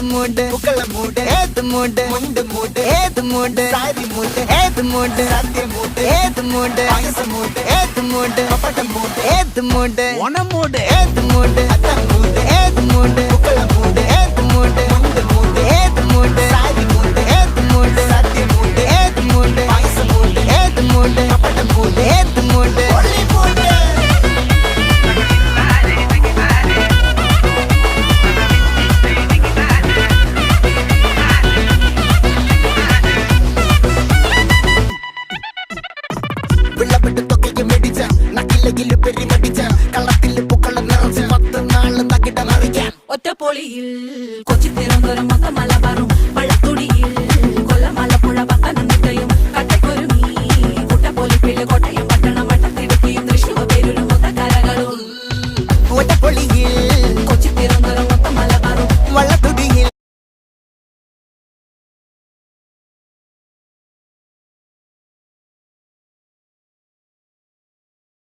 മൂട് പുക്കള മൂട് ഏത് മൂട് മുണ്ട് മൂട് ഏത് മൂട് സാരി മൂട് ഏത് മൂട് സത്യ മൂട് ഏത് മൂട് പായസ മൂട് ഏത് മൂട് പപ്പടം മൂട് ഏത് മൂട് ഓണം മൂട് ഏത് മൂട് അത്തം മൂട് ഏത് മൂട് പുക്കള മൂട് ഏത് മൂട് മുണ്ട് മൂട് ഏത് മൂട് സാരി മൂട് ഏത് മൂട് സത്യ മൂട് ഏത് മൂട് പായസ മൂട് ഏത് മൂട് പപ്പടം മൂട് ഏത് മൂട് ഒള്ളി മൂട് ഒറ്റപ്പൊളിയിൽ കൊച്ചി തിരുവനന്തപുരം മൊത്തം മലബാറും വള്ളത്തുടിയിൽ കൊല്ലം ആലപ്പുഴ പത്തനം